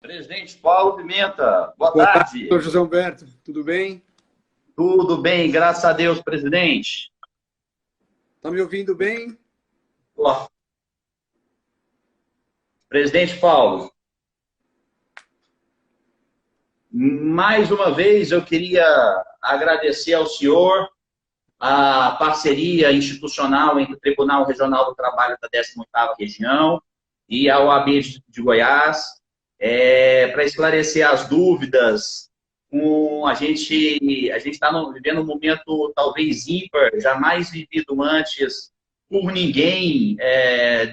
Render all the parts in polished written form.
Presidente Paulo Pimenta, boa Boa tarde, tarde. doutor José Humberto. Tudo bem? Tudo bem, graças a Deus, presidente. Está me ouvindo bem? Ó, presidente Paulo, mais uma vez eu queria agradecer ao senhor a parceria institucional entre o Tribunal Regional do Trabalho da 18ª Região e a OAB de Goiás, para esclarecer as dúvidas. A gente está vivendo um momento talvez ímpar, jamais vivido antes por ninguém,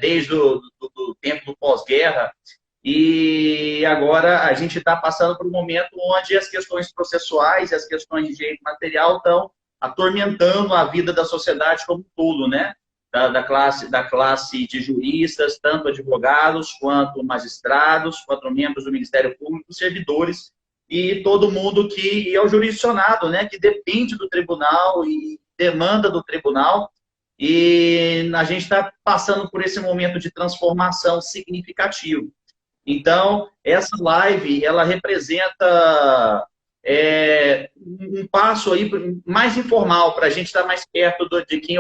desde o do tempo do pós-guerra. E agora a gente está passando por um momento onde as questões processuais e as questões de direito material estão atormentando a vida da sociedade como um todo, né? Da classe de juristas, tanto advogados, quanto magistrados, quanto membros do Ministério Público, servidores, e todo mundo que é o jurisdicionado, né? Que depende do tribunal e demanda do tribunal. E a gente está passando por esse momento de transformação significativo. Então, essa live, ela representa um passo aí mais informal para a gente estar mais perto de quem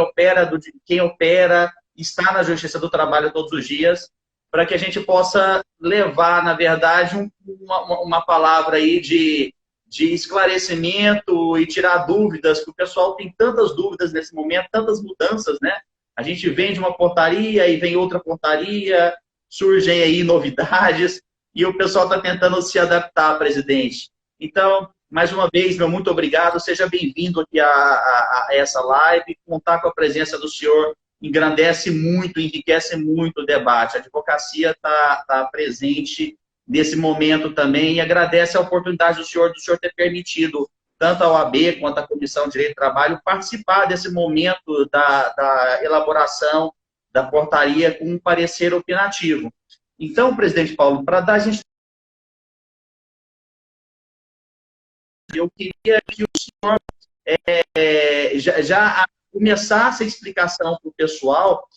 opera, está na Justiça do Trabalho todos os dias, para que a gente possa levar, na verdade, uma palavra aí de esclarecimento e tirar dúvidas, que o pessoal tem tantas dúvidas nesse momento, tantas mudanças, né? A gente vem de uma portaria e vem outra portaria, surgem aí novidades e o pessoal está tentando se adaptar, presidente. Então, mais uma vez, meu muito obrigado. Seja bem-vindo aqui a essa live. Contar com a presença do senhor engrandece muito, enriquece muito o debate. A advocacia está presente nesse momento também e agradece a oportunidade do senhor ter permitido tanto a OAB quanto a Comissão de Direito do Trabalho participar desse momento da elaboração da portaria com um parecer opinativo. Então, presidente Paulo, para dar a gente... Eu queria que o senhor já começasse a explicação para o pessoal,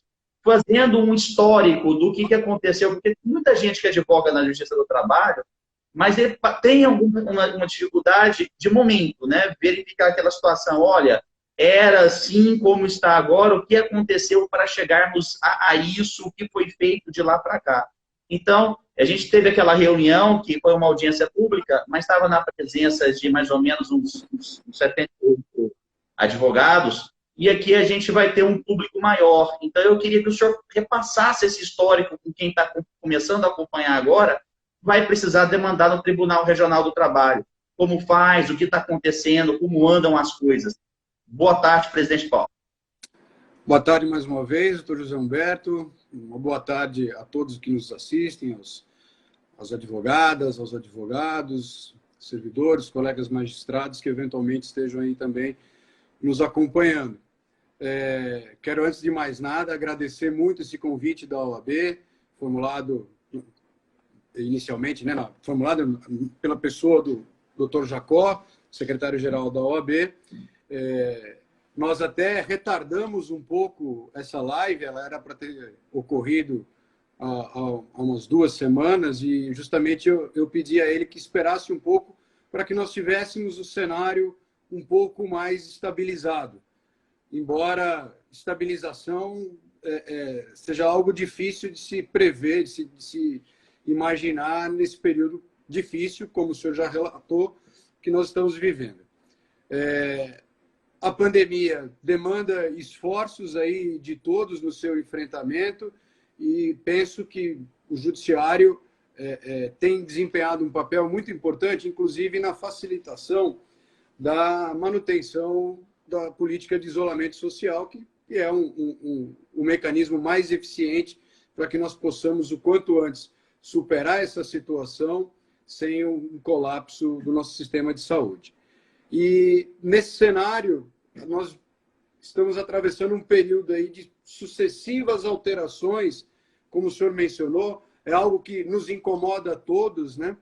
fazendo um histórico do que aconteceu, porque tem muita gente que advoga na Justiça do Trabalho, mas ele tem uma dificuldade de momento, né? Verificar aquela situação, olha, era assim como está agora, o que aconteceu para chegarmos a isso, o que foi feito de lá para cá. Então, a gente teve aquela reunião, que foi uma audiência pública, mas estava na presença de mais ou menos uns 78 advogados, e aqui a gente vai ter um público maior. Então, eu queria que o senhor repassasse esse histórico com quem está começando a acompanhar agora, vai precisar demandar no Tribunal Regional do Trabalho. Como faz, o que está acontecendo, como andam as coisas. Boa tarde, presidente Paulo. Boa tarde mais uma vez, doutor José Humberto. Uma boa tarde a todos que nos assistem, aos advogadas, aos advogados, servidores, colegas magistrados que eventualmente estejam aí também nos acompanhando. Quero, antes de mais nada, agradecer muito esse convite da OAB, formulado inicialmente, né, formulado pela pessoa do Dr. Jacó, secretário-geral da OAB. Nós até retardamos um pouco essa live, ela era para ter ocorrido há umas 2 semanas, e justamente eu pedi a ele que esperasse um pouco para que nós tivéssemos o cenário um pouco mais estabilizado. Embora estabilização seja algo difícil de se prever, de se imaginar nesse período difícil, como o senhor já relatou, que nós estamos vivendo. A pandemia demanda esforços aí de todos no seu enfrentamento, e penso que o judiciário tem desempenhado um papel muito importante, inclusive na facilitação da manutenção da política de isolamento social, que é um mecanismo mais eficiente para que nós possamos, o quanto antes, superar essa situação sem um colapso do nosso sistema de saúde. E, nesse cenário, nós estamos atravessando um período aí de sucessivas alterações, como o senhor mencionou, é algo que nos incomoda a todos, né?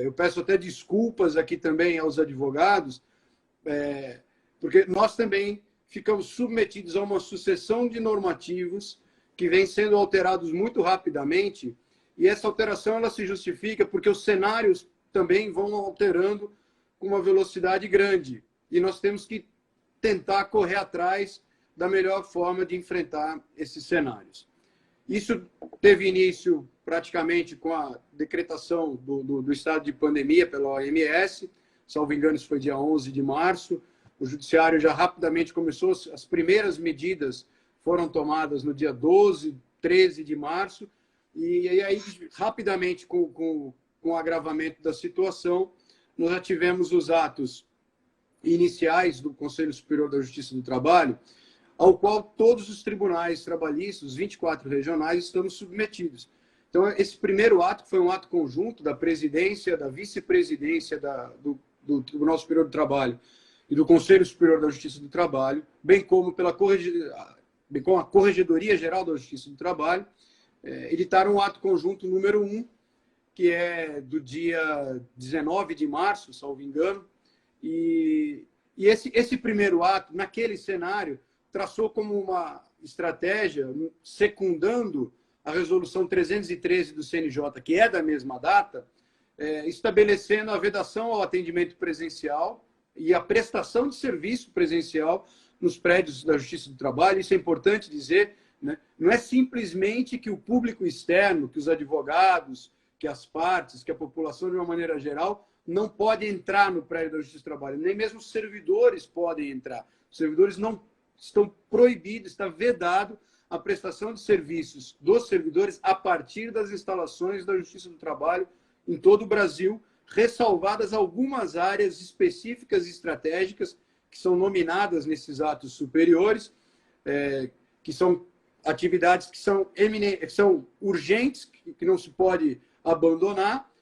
Eu peço até desculpas aqui também aos advogados, porque nós também ficamos submetidos a uma sucessão de normativos que vêm sendo alterados muito rapidamente, E essa alteração ela se justifica porque os cenários também vão alterando com uma velocidade grande. E nós temos que tentar correr atrás da melhor forma de enfrentar esses cenários. Isso teve início praticamente com a decretação do estado de pandemia pela OMS, salvo engano, isso foi dia 11 de março. O judiciário já rapidamente começou, as primeiras medidas foram tomadas no dia 12, 13 de março, e aí, rapidamente, com o agravamento da situação, nós já tivemos os atos iniciais do Conselho Superior da Justiça do Trabalho, ao qual todos os tribunais trabalhistas, os 24 regionais, estamos submetidos. Então, esse primeiro ato foi um ato conjunto da presidência, da vice-presidência do Tribunal Superior do Trabalho e do Conselho Superior da Justiça do Trabalho, bem como a Corregedoria Geral da Justiça do Trabalho, editaram o ato conjunto número 1, que é do dia 19 de março, salvo engano, e esse primeiro ato, naquele cenário, traçou como uma estratégia, secundando a resolução 313 do CNJ, que é da mesma data, estabelecendo a vedação ao atendimento presencial e a prestação de serviço presencial nos prédios da Justiça do Trabalho. Isso é importante dizer, né? Não é simplesmente que o público externo, que os advogados, que as partes, que a população de uma maneira geral, não pode entrar no prédio da Justiça do Trabalho. Nem mesmo os servidores podem entrar. Os servidores não estão proibidos, está vedado a prestação de serviços dos servidores a partir das instalações da Justiça do Trabalho em todo o Brasil, ressalvadas algumas áreas específicas e estratégicas que são nominadas nesses atos superiores, que são atividades que são urgentes, que não se pode abandonar,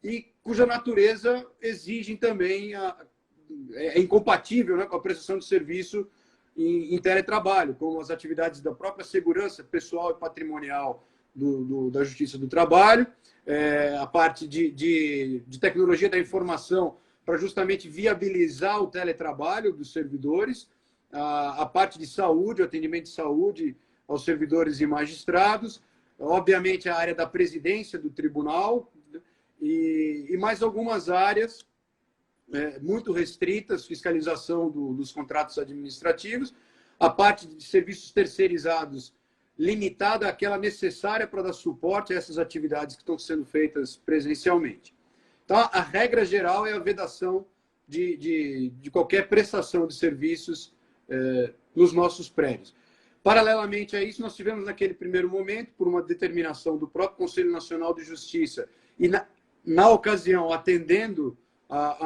e cuja natureza exigem também, é incompatível, né, com a prestação de serviço em teletrabalho, como as atividades da própria segurança pessoal e patrimonial da Justiça do Trabalho, a parte de tecnologia da informação para justamente viabilizar o teletrabalho dos servidores, a parte de saúde, o atendimento de saúde aos servidores e magistrados, obviamente a área da presidência do tribunal e mais algumas áreas muito restritas, fiscalização dos contratos administrativos, a parte de serviços terceirizados limitada àquela necessária para dar suporte a essas atividades que estão sendo feitas presencialmente. Então, a regra geral é a vedação de qualquer prestação de serviços nos nossos prédios. Paralelamente a isso, nós tivemos naquele primeiro momento, por uma determinação do próprio Conselho Nacional de Justiça, e na ocasião, atendendo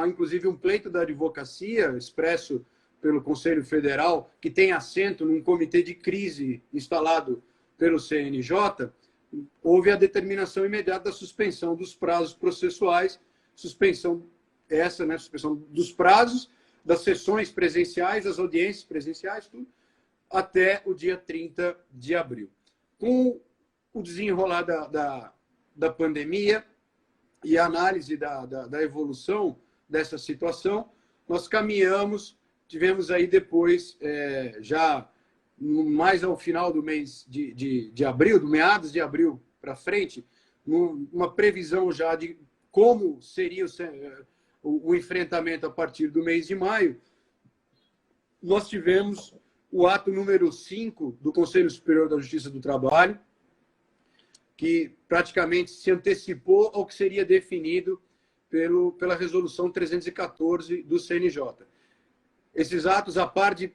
inclusive um pleito da advocacia expresso pelo Conselho Federal, que tem assento num comitê de crise instalado pelo CNJ, houve a determinação imediata da suspensão dos prazos processuais, suspensão dos prazos, das sessões presenciais, das audiências presenciais, tudo, até o dia 30 de abril. Com o desenrolar da pandemia e a análise da evolução dessa situação, nós caminhamos, tivemos aí depois, já mais ao final do mês de abril, do meados de abril para frente, uma previsão já de como seria o enfrentamento a partir do mês de maio. Nós tivemos o ato número 5 do Conselho Superior da Justiça do Trabalho, que praticamente se antecipou ao que seria definido pela resolução 314 do CNJ. Esses atos, a par de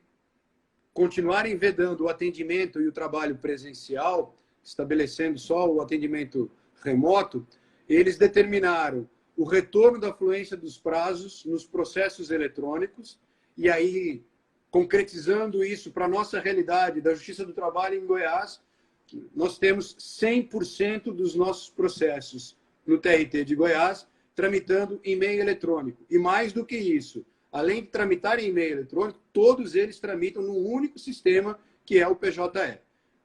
continuarem vedando o atendimento e o trabalho presencial, estabelecendo só o atendimento remoto, eles determinaram o retorno da fluência dos prazos nos processos eletrônicos, e aí, concretizando isso para a nossa realidade da Justiça do Trabalho em Goiás, nós temos 100% dos nossos processos no TRT de Goiás tramitando em meio eletrônico. E mais do que isso, além de tramitar em e-mail eletrônico, todos eles tramitam num único sistema, que é o PJE.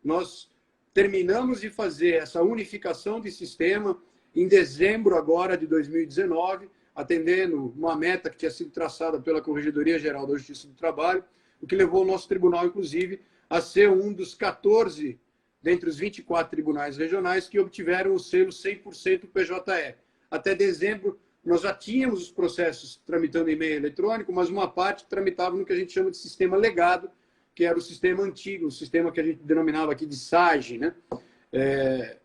Nós terminamos de fazer essa unificação de sistema em dezembro agora de 2019, atendendo uma meta que tinha sido traçada pela Corregedoria Geral da Justiça do Trabalho, o que levou o nosso tribunal, inclusive, a ser um dos 14 dentre os 24 tribunais regionais que obtiveram o selo 100% PJE. Até dezembro, nós já tínhamos os processos tramitando em meio eletrônico, mas uma parte tramitava no que a gente chama de sistema legado, que era o sistema antigo, o sistema que a gente denominava aqui de SAGE, né?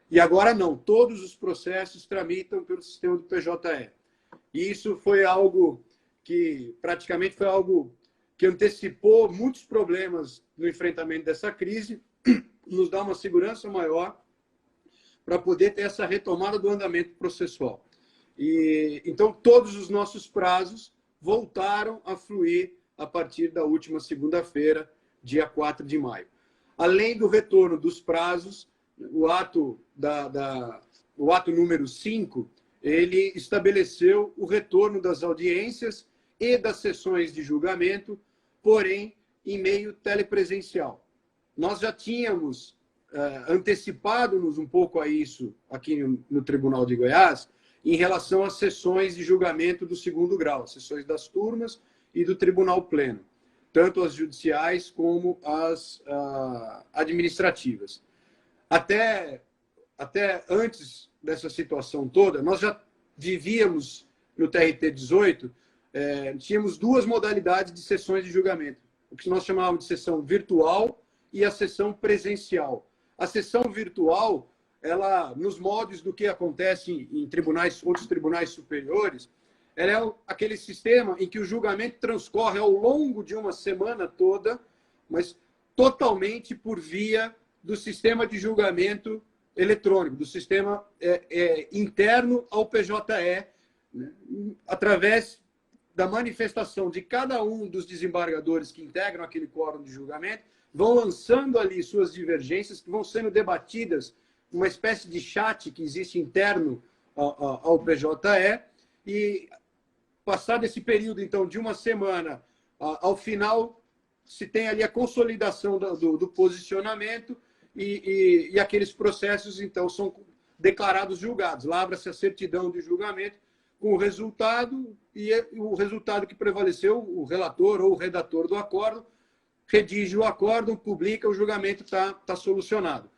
E agora não, todos os processos tramitam pelo sistema do PJE. E isso foi algo que, praticamente, foi algo que antecipou muitos problemas no enfrentamento dessa crise, nos dá uma segurança maior para poder ter essa retomada do andamento processual. E então, todos os nossos prazos voltaram a fluir a partir da última segunda-feira, dia 4 de maio. Além do retorno dos prazos, o ato número 5, ele estabeleceu o retorno das audiências e das sessões de julgamento, porém, em meio telepresencial. Nós já tínhamos antecipado-nos um pouco a isso aqui no Tribunal de Goiás, em relação às sessões de julgamento do segundo grau, as sessões das turmas e do Tribunal Pleno, tanto as judiciais como as administrativas. Até antes dessa situação toda, nós já vivíamos no TRT 18, tínhamos duas modalidades de sessões de julgamento, o que nós chamávamos de sessão virtual e a sessão presencial. A sessão virtual, ela, nos moldes do que acontece em outros tribunais superiores, ela é aquele sistema em que o julgamento transcorre ao longo de uma semana toda, mas totalmente por via do sistema de julgamento eletrônico, do sistema interno ao PJE, né, através da manifestação de cada um dos desembargadores que integram aquele quórum de julgamento, vão lançando ali suas divergências, que vão sendo debatidas, uma espécie de chat que existe interno ao PJE, e passado esse período, então, de uma semana, ao final, se tem ali a consolidação do posicionamento e aqueles processos, então, são declarados julgados. Lavra-se a certidão de julgamento com o resultado, e o resultado que prevaleceu, o relator ou o redator do acórdão, redige o acórdão, publica, o julgamento está solucionado.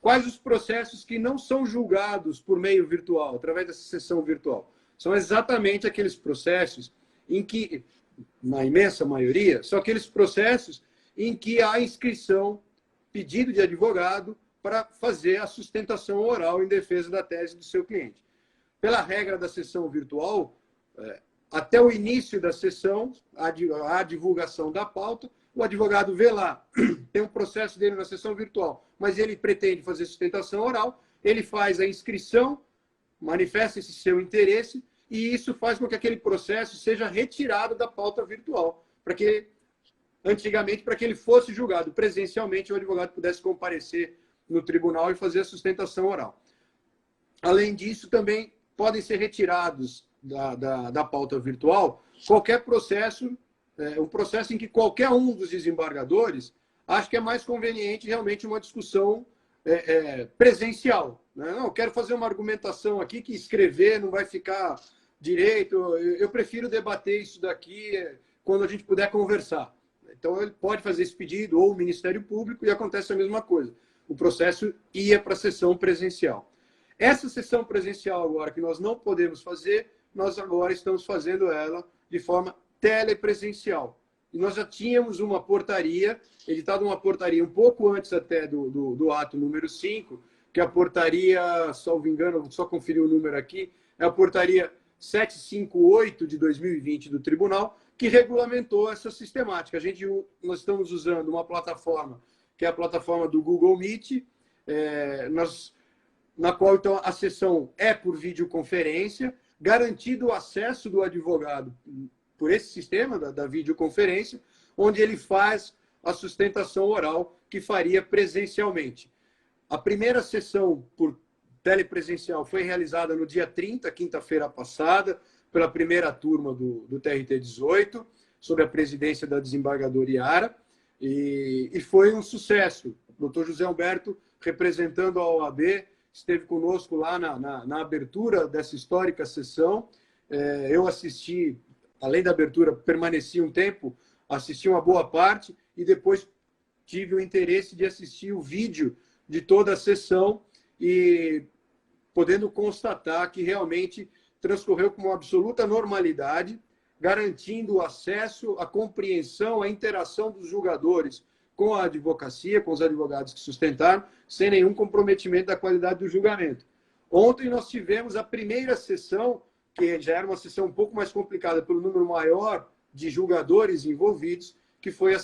Quais os processos que não são julgados por meio virtual, através dessa sessão virtual? São exatamente aqueles processos em que, na imensa maioria, são aqueles processos em que há inscrição, pedido de advogado para fazer a sustentação oral em defesa da tese do seu cliente. Pela regra da sessão virtual, até o início da sessão, a divulgação da pauta, o advogado vê lá, tem um processo dele na sessão virtual, mas ele pretende fazer sustentação oral, ele faz a inscrição, manifesta esse seu interesse, e isso faz com que aquele processo seja retirado da pauta virtual, antigamente, para que ele fosse julgado presencialmente, o advogado pudesse comparecer no tribunal e fazer a sustentação oral. Além disso, também podem ser retirados da pauta virtual qualquer processo, um processo em que qualquer um dos desembargadores acha que é mais conveniente realmente uma discussão presencial. Né? Não, eu quero fazer uma argumentação aqui que escrever não vai ficar direito, eu prefiro debater isso daqui quando a gente puder conversar. Então, ele pode fazer esse pedido, ou o Ministério Público, e acontece a mesma coisa. O processo ia para a sessão presencial. Essa sessão presencial agora, que nós não podemos fazer, nós agora estamos fazendo ela de forma telepresencial. E nós já tínhamos uma portaria, editada uma portaria um pouco antes até do ato número 5, que é a portaria, salvo engano, vou só conferir o número aqui, é a portaria 758 de 2020 do Tribunal, que regulamentou essa sistemática. Nós estamos usando uma plataforma, que é a plataforma do Google Meet, na qual, então, a sessão é por videoconferência, garantido o acesso do advogado por esse sistema da videoconferência, onde ele faz a sustentação oral que faria presencialmente. A primeira sessão por telepresencial foi realizada no dia 30, quinta-feira passada, pela primeira turma do TRT 18, sob a presidência da desembargadora Iara, e foi um sucesso. O doutor José Humberto, representando a OAB, esteve conosco lá na abertura dessa histórica sessão. Eu assisti, além da abertura, permaneci um tempo, assisti uma boa parte, e depois tive o interesse de assistir o vídeo de toda a sessão e podendo constatar que realmente transcorreu com uma absoluta normalidade, garantindo o acesso, a compreensão, a interação dos julgadores com a advocacia, com os advogados que sustentaram, sem nenhum comprometimento da qualidade do julgamento. Ontem nós tivemos a primeira sessão, que já era uma sessão um pouco mais complicada pelo número maior de julgadores envolvidos, que foi a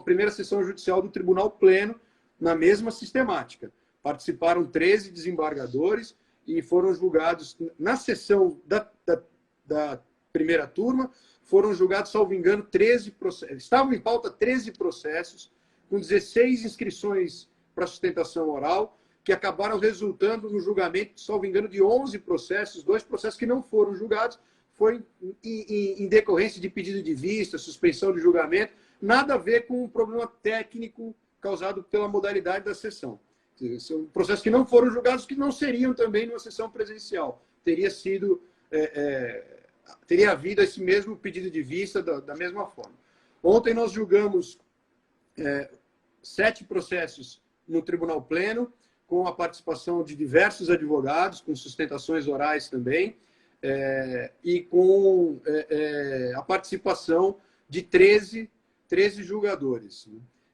primeira sessão judicial do Tribunal Pleno, na mesma sistemática. Participaram 13 desembargadores e foram julgados, na sessão da primeira turma, foram julgados, salvo engano, 13 processos. Estavam em pauta 13 processos, com 16 inscrições para sustentação oral, que acabaram resultando no julgamento, salvo engano, de 11 processos, 2 processos que não foram julgados, foi em decorrência de pedido de vista, suspensão de julgamento, nada a ver com um problema técnico causado pela modalidade da sessão. São processos que não foram julgados, que não seriam também numa sessão presencial. Teria havido esse mesmo pedido de vista da mesma forma. Ontem nós julgamos 7 processos no Tribunal Pleno, com a participação de diversos advogados, com sustentações orais também, e com a participação de 13 julgadores.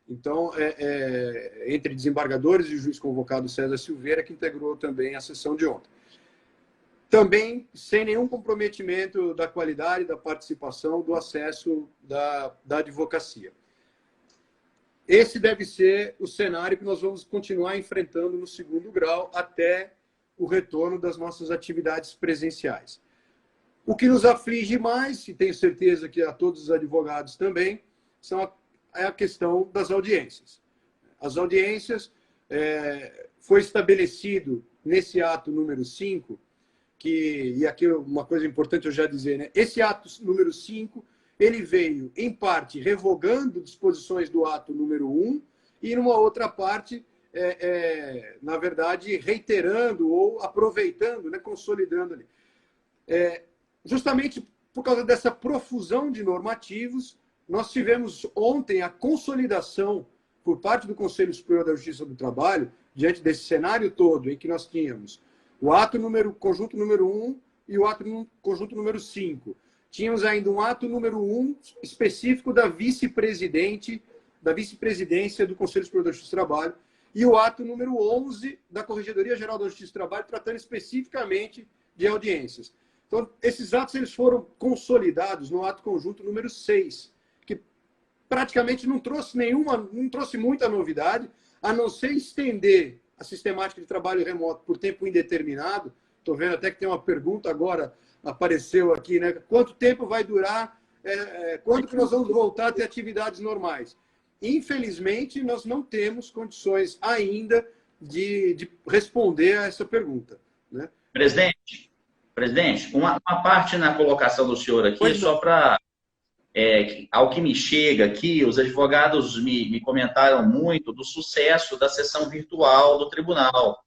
Então, entre desembargadores e o juiz convocado César Silveira, que integrou também a sessão de ontem. Também sem nenhum comprometimento da qualidade, da participação, do acesso da advocacia. Esse deve ser o cenário que nós vamos continuar enfrentando no segundo grau até o retorno das nossas atividades presenciais. O que nos aflige mais, e tenho certeza que a todos os advogados também, é a questão das audiências. As audiências, foi estabelecido nesse ato número 5, e aqui uma coisa importante eu já dizer, né? Esse ato número 5, ele veio, em parte, revogando disposições do ato número 1 e, numa outra parte, na verdade, reiterando ou aproveitando, né, consolidando ali. Justamente por causa dessa profusão de normativos, nós tivemos ontem a consolidação por parte do Conselho Superior da Justiça do Trabalho, diante desse cenário todo em que nós tínhamos o ato conjunto número 1 e o ato conjunto número 5. Tínhamos ainda um ato número 1 específico da vice-presidência do Conselho Superior da Justiça do Trabalho e o ato número 11 da Corregedoria Geral da Justiça do Trabalho, tratando especificamente de audiências. Então, esses atos eles foram consolidados no ato conjunto número 6, que praticamente não trouxe muita novidade, a não ser estender a sistemática de trabalho remoto por tempo indeterminado. Estou vendo até que tem uma pergunta agora, apareceu aqui, né? Quanto tempo vai durar? Quando que nós vamos voltar a ter atividades normais? Infelizmente, nós não temos condições ainda de responder a essa pergunta, né? Presidente, uma parte na colocação do senhor aqui, só para... ao que me chega aqui, os advogados me comentaram muito do sucesso da sessão virtual do tribunal.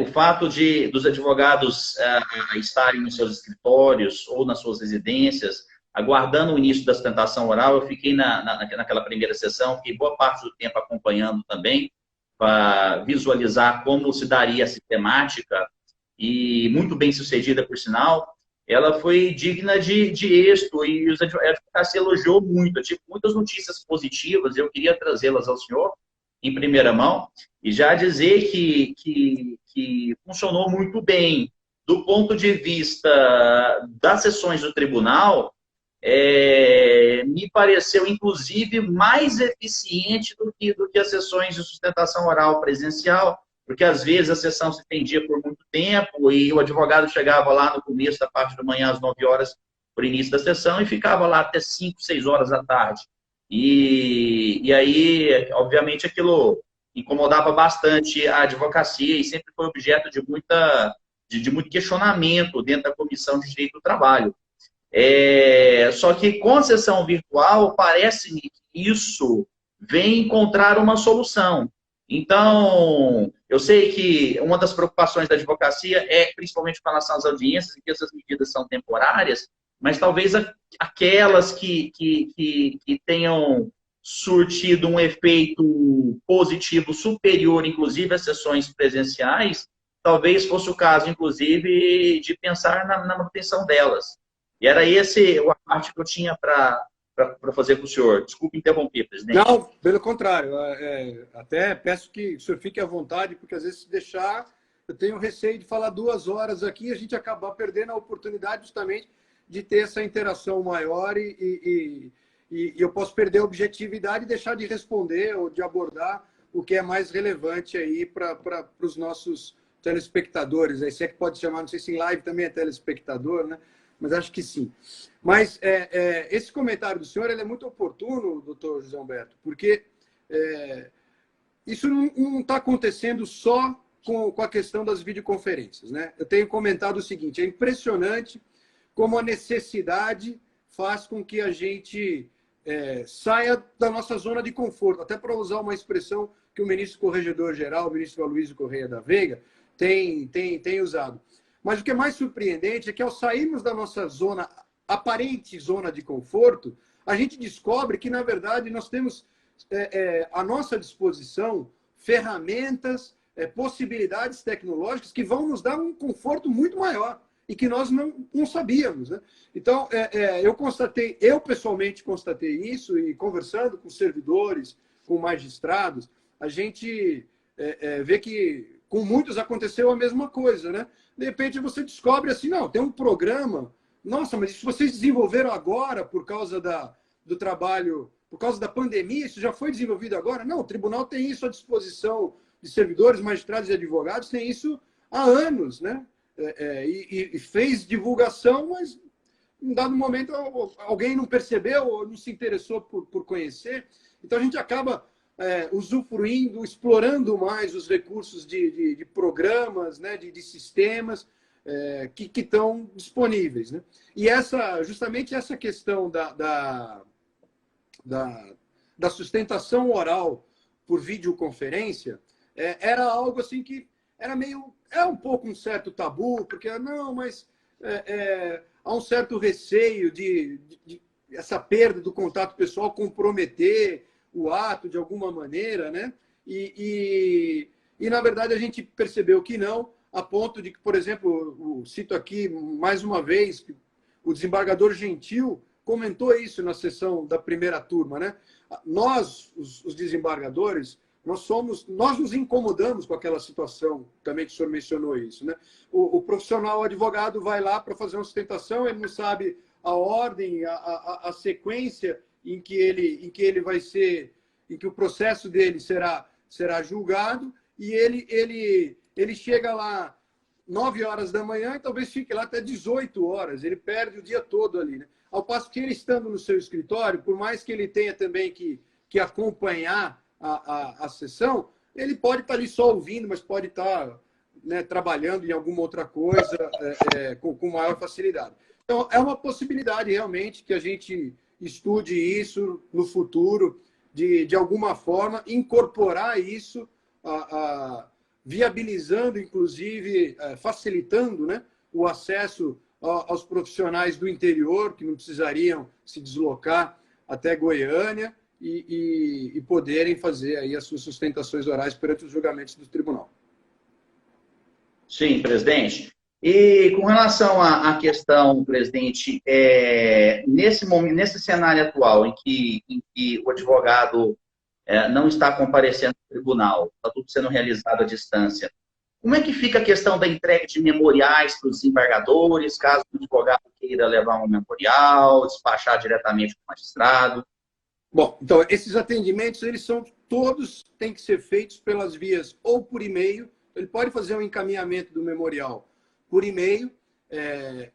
O fato dos advogados estarem nos seus escritórios ou nas suas residências, aguardando o início da sustentação oral, eu fiquei naquela primeira sessão, fiquei boa parte do tempo acompanhando também, para visualizar como se daria a sistemática, e muito bem sucedida, por sinal. Ela foi digna de êxito e a advocacia elogiou muito. Eu tive muitas notícias positivas, eu queria trazê-las ao senhor em primeira mão e já dizer que funcionou muito bem. Do ponto de vista das sessões do tribunal, me pareceu, inclusive, mais eficiente do que as sessões de sustentação oral presencial, porque às vezes a sessão se estendia por muito tempo e o advogado chegava lá no começo da parte da manhã, às 9 horas, por início da sessão, e ficava lá até 5, 6 horas da tarde. E aí, obviamente, aquilo incomodava bastante a advocacia e sempre foi objeto de muito questionamento dentro da Comissão de Direito do Trabalho. Só que com a sessão virtual, parece-me que isso vem encontrar uma solução. Então, eu sei que uma das preocupações da advocacia principalmente com relação às audiências, e que essas medidas são temporárias, mas talvez aquelas que tenham surtido um efeito positivo superior, inclusive, às sessões presenciais, talvez fosse o caso, inclusive, de pensar na manutenção delas. E era esse a parte que eu tinha para fazer com o senhor. Desculpe interromper, presidente. Não, pelo contrário. Até peço que o senhor fique à vontade, porque às vezes se deixar, eu tenho receio de falar 2 horas aqui e a gente acabar perdendo a oportunidade justamente de ter essa interação maior e eu posso perder a objetividade e deixar de responder ou de abordar o que é mais relevante aí para os nossos telespectadores. Aí, se é que pode chamar, não sei se em live também é telespectador, né? Mas acho que sim. Mas esse comentário do senhor ele é muito oportuno, doutor José Humberto, porque isso não está acontecendo só com a questão das videoconferências, né? Eu tenho comentado o seguinte, é impressionante como a necessidade faz com que a gente saia da nossa zona de conforto, até para usar uma expressão que o ministro corregedor-geral, o ministro Aloysio Correia da Veiga, tem usado. Mas o que é mais surpreendente é que ao sairmos da nossa aparente zona de conforto, a gente descobre que, na verdade, nós temos à nossa disposição ferramentas, possibilidades tecnológicas que vão nos dar um conforto muito maior e que nós não sabíamos, né? Então, eu pessoalmente constatei isso e conversando com servidores, com magistrados, a gente vê que com muitos aconteceu a mesma coisa, né? De repente você descobre assim, não, tem um programa, nossa, mas isso vocês desenvolveram agora por causa do trabalho, por causa da pandemia, isso já foi desenvolvido agora? Não, o tribunal tem isso à disposição de servidores, magistrados e advogados, tem isso há anos, né? E fez divulgação, mas em dado momento alguém não percebeu ou não se interessou por conhecer. Então a gente acaba usufruindo, explorando mais os recursos de programas, né, de sistemas que estão disponíveis, né? E justamente essa questão da sustentação oral por videoconferência era algo assim que era um pouco um certo tabu, porque não, mas há um certo receio de essa perda do contato pessoal comprometer o ato de alguma maneira, né? E na verdade a gente percebeu que não, a ponto de que, por exemplo, cito aqui mais uma vez que o desembargador Gentil comentou isso na sessão da primeira turma, né? Nós, os desembargadores, nós nos incomodamos com aquela situação, também que o senhor mencionou isso, né? O profissional o advogado vai lá para fazer uma sustentação, ele não sabe a ordem, a sequência em que ele vai ser, em que o processo dele será julgado, e ele chega lá 9 horas da manhã e talvez fique lá até 18 horas, ele perde o dia todo ali, né? Ao passo que ele estando no seu escritório, por mais que ele tenha também que acompanhar a sessão, ele pode estar ali só ouvindo, mas pode estar, né, trabalhando em alguma outra coisa com maior facilidade. Então, é uma possibilidade realmente que a gente estude isso no futuro, de alguma forma incorporar isso, viabilizando, inclusive, facilitando, né, o acesso aos profissionais do interior, que não precisariam se deslocar até Goiânia, e poderem fazer aí as suas sustentações orais perante os julgamentos do tribunal. Sim, presidente. E com relação à questão, presidente, nesse cenário atual, em que o advogado não está comparecendo no tribunal, está tudo sendo realizado à distância, como é que fica a questão da entrega de memoriais para os desembargadores, caso o advogado queira levar um memorial, despachar diretamente para o magistrado? Bom, então, esses atendimentos, todos têm que ser feitos pelas vias ou por e-mail. Ele pode fazer um encaminhamento do memorial por e-mail,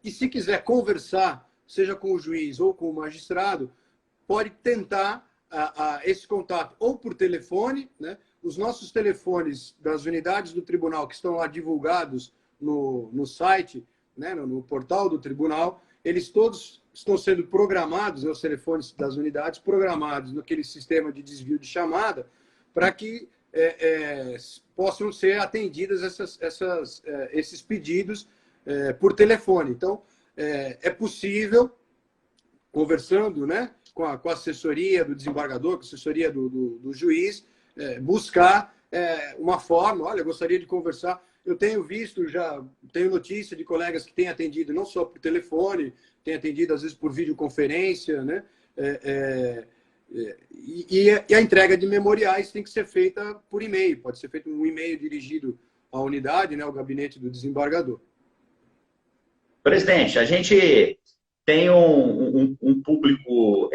e se quiser conversar, seja com o juiz ou com o magistrado, pode tentar esse contato ou por telefone, né? Os nossos telefones das unidades do tribunal que estão lá divulgados no site, né, no portal do tribunal, eles todos estão sendo programados, né, os telefones das unidades, programados naquele sistema de desvio de chamada, para que possam ser atendidas esses pedidos por telefone. Então, é possível, conversando, né, com a assessoria do desembargador, com a assessoria do juiz, buscar uma forma. Olha, eu gostaria de conversar. Eu tenho visto, já tenho notícia de colegas que têm atendido não só por telefone, têm atendido às vezes por videoconferência, né? E a entrega de memoriais tem que ser feita por e-mail. Pode ser feito um e-mail dirigido à unidade, né, ao gabinete do desembargador. Presidente, a gente tem um público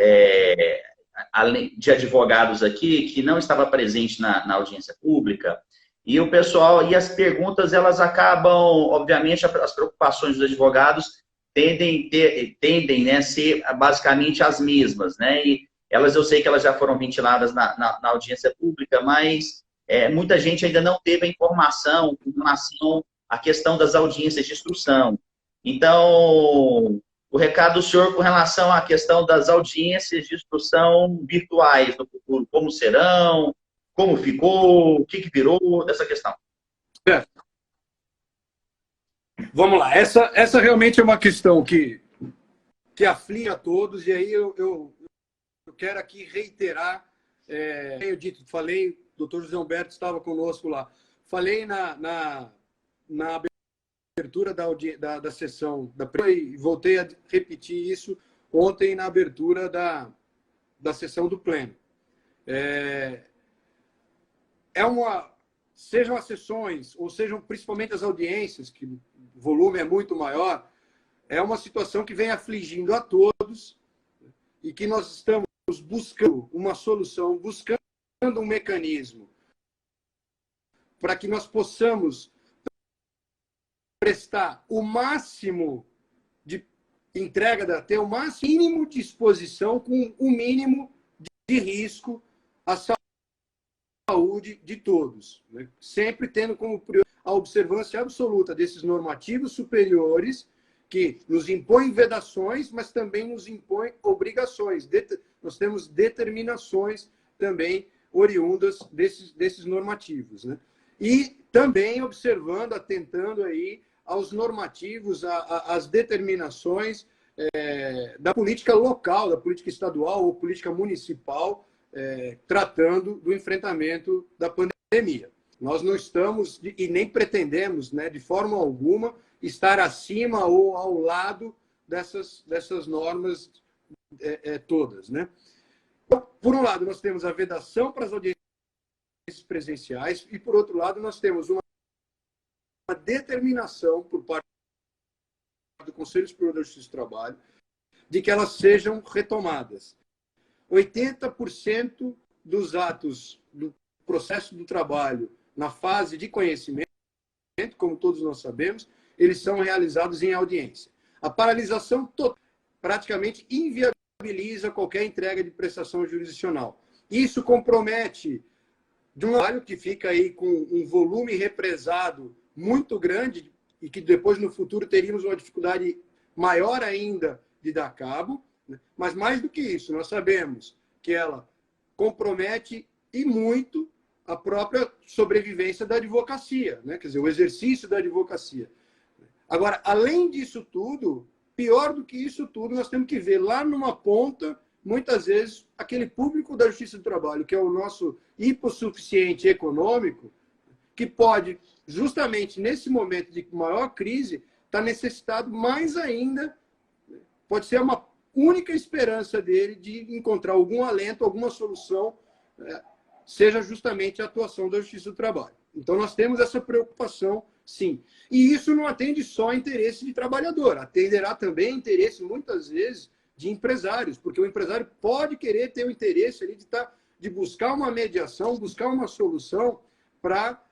além de advogados aqui que não estava presente na audiência pública, e o pessoal, e as perguntas, elas acabam, obviamente, as preocupações dos advogados tendem né, a ser basicamente as mesmas, né? E elas, eu sei que elas já foram ventiladas na audiência pública, mas muita gente ainda não teve a informação com relação à questão das audiências de instrução. Então, o recado do senhor com relação à questão das audiências de instrução virtuais no futuro, como serão, como ficou, o que virou dessa questão? Vamos lá, essa realmente é uma questão que aflige a todos, e aí eu quero aqui reiterar, eu dito, falei, o doutor José Humberto estava conosco lá, falei na abertura da sessão e voltei a repetir isso ontem na abertura da sessão do Pleno. Sejam as sessões, ou sejam principalmente as audiências, que o volume é muito maior, é uma situação que vem afligindo a todos e que nós estamos buscando uma solução, buscando um mecanismo para que nós possamos prestar o máximo de entrega, ter o mínimo de exposição com o mínimo de risco à saúde de todos, né? Sempre tendo como prioridade a observância absoluta desses normativos superiores que nos impõem vedações, mas também nos impõem obrigações. Nós temos determinações também oriundas desses normativos, né? E também observando, atentando aí aos normativos, às determinações da política local, da política estadual ou política municipal, tratando do enfrentamento da pandemia. Nós não estamos e nem pretendemos, né, de forma alguma, estar acima ou ao lado dessas normas todas, né? Então, por um lado, nós temos a vedação para as audiências presenciais e, por outro lado, nós temos uma determinação por parte do Conselho Superior da Justiça do Trabalho de que elas sejam retomadas. 80% dos atos do processo do trabalho na fase de conhecimento, como todos nós sabemos, eles são realizados em audiência. A paralisação total praticamente inviabiliza qualquer entrega de prestação jurisdicional. Isso compromete de um trabalho que fica aí com um volume represado muito grande e que depois, no futuro, teríamos uma dificuldade maior ainda de dar cabo. Mas, mais do que isso, nós sabemos que ela compromete e muito a própria sobrevivência da advocacia, né? Quer dizer, o exercício da advocacia. Agora, além disso tudo, pior do que isso tudo, nós temos que ver lá numa ponta, muitas vezes, aquele público da Justiça do Trabalho, que é o nosso hipossuficiente econômico, que pode, justamente nesse momento de maior crise, estar necessitado mais ainda, pode ser uma única esperança dele de encontrar algum alento, alguma solução, seja justamente a atuação da Justiça do Trabalho. Então, nós temos essa preocupação, sim. E isso não atende só interesse de trabalhador, atenderá também interesse, muitas vezes, de empresários, porque o empresário pode querer ter o interesse ali de buscar uma mediação, buscar uma solução para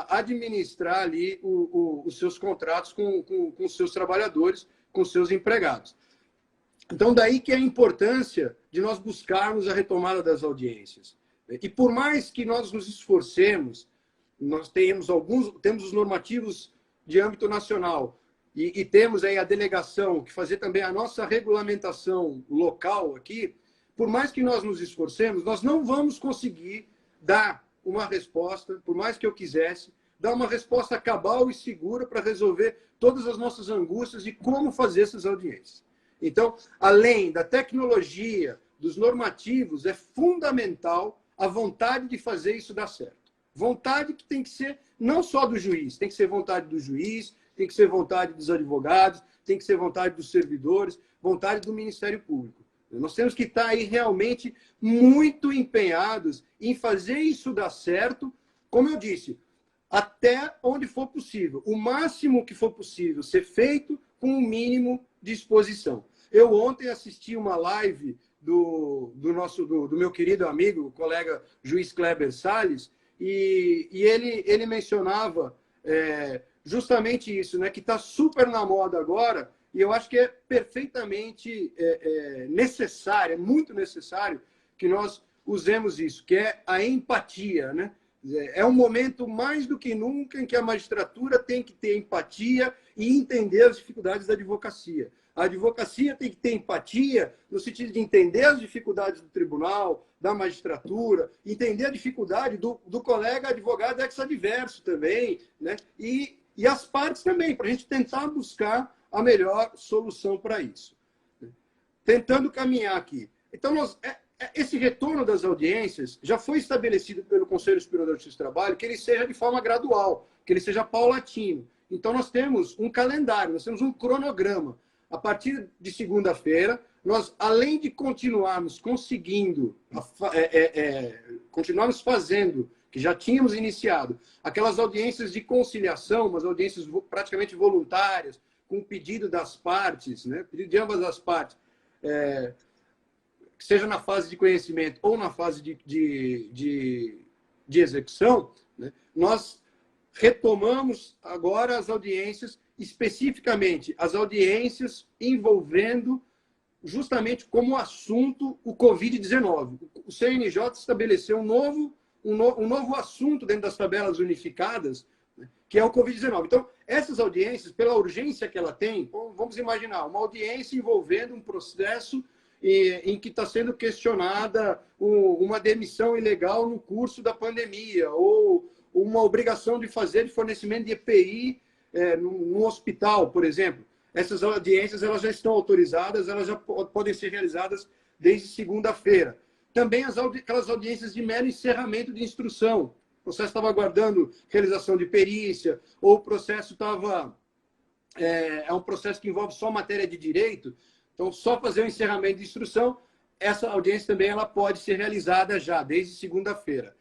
administrar ali os seus contratos com os seus trabalhadores, com os seus empregados. Então, daí que é a importância de nós buscarmos a retomada das audiências. E por mais que nós nos esforcemos, nós temos os normativos de âmbito nacional e temos aí a delegação que fazer também a nossa regulamentação local aqui, por mais que nós nos esforcemos, nós não vamos conseguir dar uma resposta, por mais que eu quisesse, dar uma resposta cabal e segura para resolver todas as nossas angústias de como fazer essas audiências. Então, além da tecnologia, dos normativos, é fundamental a vontade de fazer isso dar certo. Vontade que tem que ser não só do juiz, tem que ser vontade do juiz, tem que ser vontade dos advogados, tem que ser vontade dos servidores, vontade do Ministério Público. Nós temos que estar aí realmente muito empenhados em fazer isso dar certo, como eu disse, até onde for possível. O máximo que for possível ser feito com o mínimo de exposição. Eu ontem assisti uma live do meu querido amigo, o colega juiz Kleber Salles, e ele mencionava justamente isso, né, que está super na moda agora, e eu acho que é perfeitamente necessário, é muito necessário que nós usemos isso, que é a empatia, né? É um momento mais do que nunca em que a magistratura tem que ter empatia e entender as dificuldades da advocacia. A advocacia tem que ter empatia no sentido de entender as dificuldades do tribunal, da magistratura, entender a dificuldade do colega advogado ex-adverso também, né? E as partes também, para a gente tentar buscar a melhor solução para isso. Tentando caminhar aqui. Então, esse retorno das audiências já foi estabelecido pelo Conselho Superior da Justiça do Trabalho que ele seja de forma gradual, que ele seja paulatino. Então, nós temos um calendário, nós temos um cronograma. A partir de segunda-feira, nós, além de continuarmos continuarmos fazendo, que já tínhamos iniciado, aquelas audiências de conciliação, umas audiências praticamente voluntárias, com pedido das partes, né? Pedido de ambas as partes, seja na fase de conhecimento ou na fase de execução, né? Nós retomamos agora as audiências, especificamente as audiências envolvendo justamente como assunto o Covid-19. O CNJ estabeleceu um novo assunto dentro das tabelas unificadas, né, que é o Covid-19. Então, essas audiências, pela urgência que ela tem, vamos imaginar, uma audiência envolvendo um processo em que está sendo questionada uma demissão ilegal no curso da pandemia, ou uma obrigação de fornecimento de EPI num hospital, por exemplo. Essas audiências elas já estão autorizadas, elas já podem ser realizadas desde segunda-feira. Também aquelas audiências de mero encerramento de instrução. O processo estava aguardando realização de perícia, ou o processo estava... É um processo que envolve só matéria de direito, então só fazer o encerramento de instrução, essa audiência também ela pode ser realizada já, desde segunda-feira.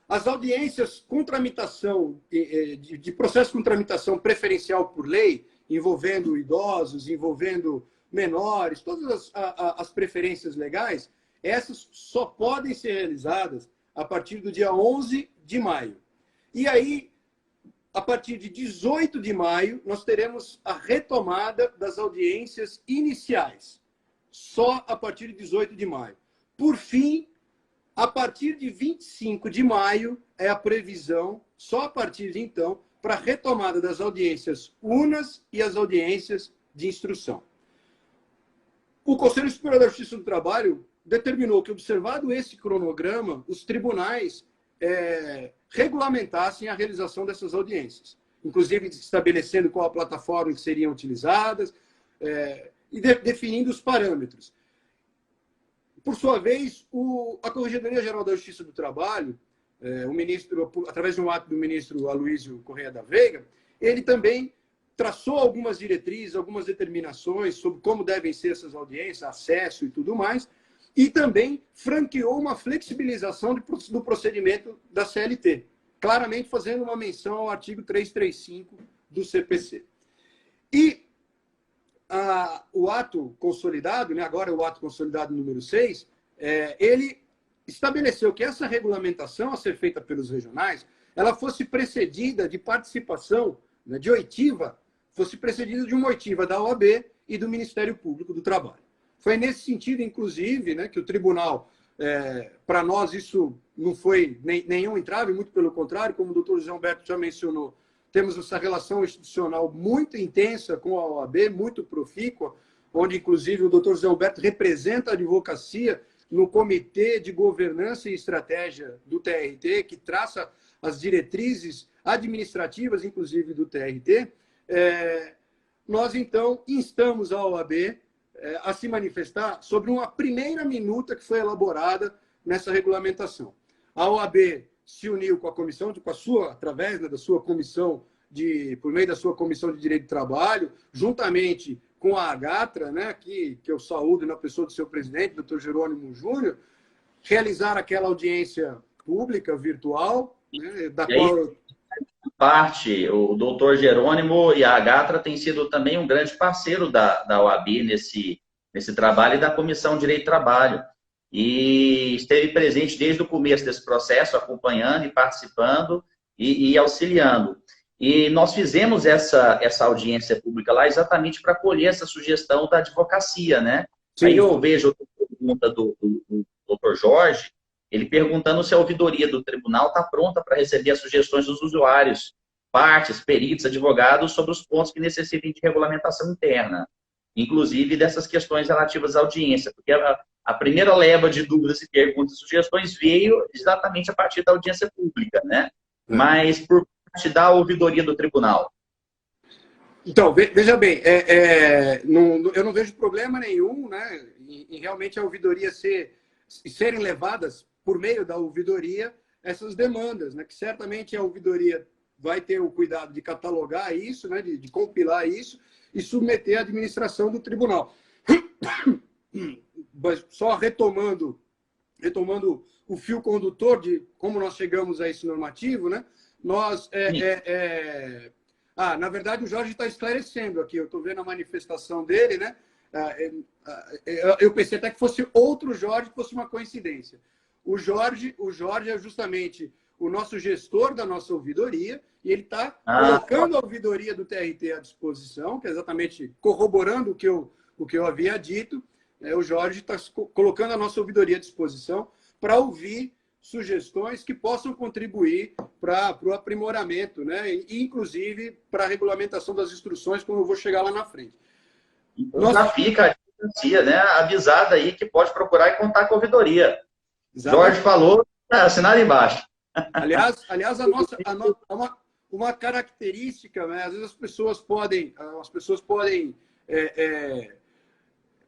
As audiências com tramitação, de processo com tramitação preferencial por lei, envolvendo idosos, envolvendo menores, todas as preferências legais, essas só podem ser realizadas a partir do dia 11 de maio. E aí, a partir de 18 de maio, nós teremos a retomada das audiências iniciais. Só a partir de 18 de maio. Por fim, a partir de 25 de maio é a previsão, só a partir de então, para a retomada das audiências unas e as audiências de instrução. O Conselho Superior da Justiça do Trabalho determinou que, observado esse cronograma, os tribunais regulamentassem a realização dessas audiências, inclusive estabelecendo qual a plataforma que seriam utilizadas e definindo os parâmetros. Por sua vez, a Corregedoria Geral da Justiça do Trabalho, o ministro, através de um ato do ministro Aloysio Correia da Veiga, ele também traçou algumas diretrizes, algumas determinações sobre como devem ser essas audiências, acesso e tudo mais, e também franqueou uma flexibilização do procedimento da CLT, claramente fazendo uma menção ao artigo 335 do CPC. E o ato consolidado, né, agora o ato consolidado número 6, ele estabeleceu que essa regulamentação a ser feita pelos regionais, ela fosse precedida de participação, né, de oitiva, fosse precedida de uma oitiva da OAB e do Ministério Público do Trabalho. Foi nesse sentido, inclusive, né, que o tribunal, para nós isso não foi nenhum entrave, muito pelo contrário, como o doutor José Humberto já mencionou, temos essa relação institucional muito intensa com a OAB, muito profícua, onde, inclusive, o doutor José Humberto representa a advocacia no Comitê de Governança e Estratégia do TRT, que traça as diretrizes administrativas, inclusive, do TRT. Nós, então, instamos a OAB a se manifestar sobre uma primeira minuta que foi elaborada nessa regulamentação. A OAB se uniu com a comissão, através, né, da sua comissão, por meio da sua comissão de Direito do Trabalho, juntamente com a Agatra, né, que eu saúdo na pessoa do seu presidente, doutor Jerônimo Júnior, realizar aquela audiência pública, virtual, né, da qual... O doutor Jerônimo e a Agatra têm sido também um grande parceiro da OAB nesse trabalho e da Comissão de Direito do Trabalho. E esteve presente desde o começo desse processo, acompanhando e participando e auxiliando. E nós fizemos essa audiência pública lá exatamente para colher essa sugestão da advocacia, né? Sim. Aí eu vejo a pergunta do doutor Jorge, ele perguntando se a ouvidoria do tribunal está pronta para receber as sugestões dos usuários, partes, peritos, advogados, sobre os pontos que necessitem de regulamentação interna, inclusive dessas questões relativas à audiência, porque a primeira leva de dúvidas e perguntas e sugestões veio exatamente a partir da audiência pública, né? Mas por parte da ouvidoria do tribunal. Então, veja bem, eu não vejo problema nenhum, né, em realmente a ouvidoria serem levadas por meio da ouvidoria essas demandas, né, que certamente a ouvidoria vai ter o cuidado de catalogar isso, né, de compilar isso e submeter à administração do tribunal. Mas só retomando o fio condutor de como nós chegamos a esse normativo, né, nós... na verdade, o Jorge está esclarecendo aqui, eu estou vendo a manifestação dele, né? Eu pensei até que fosse outro Jorge, que fosse uma coincidência. O Jorge é justamente o nosso gestor da nossa ouvidoria, e ele está colocando a ouvidoria do TRT à disposição, que é exatamente corroborando o que eu havia dito. O Jorge está colocando a nossa ouvidoria à disposição para ouvir sugestões que possam contribuir para o aprimoramento, né? E, inclusive, para a regulamentação das instruções, como eu vou chegar lá na frente. Já fica a advocacia, né, avisada aí que pode procurar e contar com a ouvidoria. Exatamente. Jorge falou, assinado embaixo. Aliás, uma característica, né? Às vezes as pessoas podem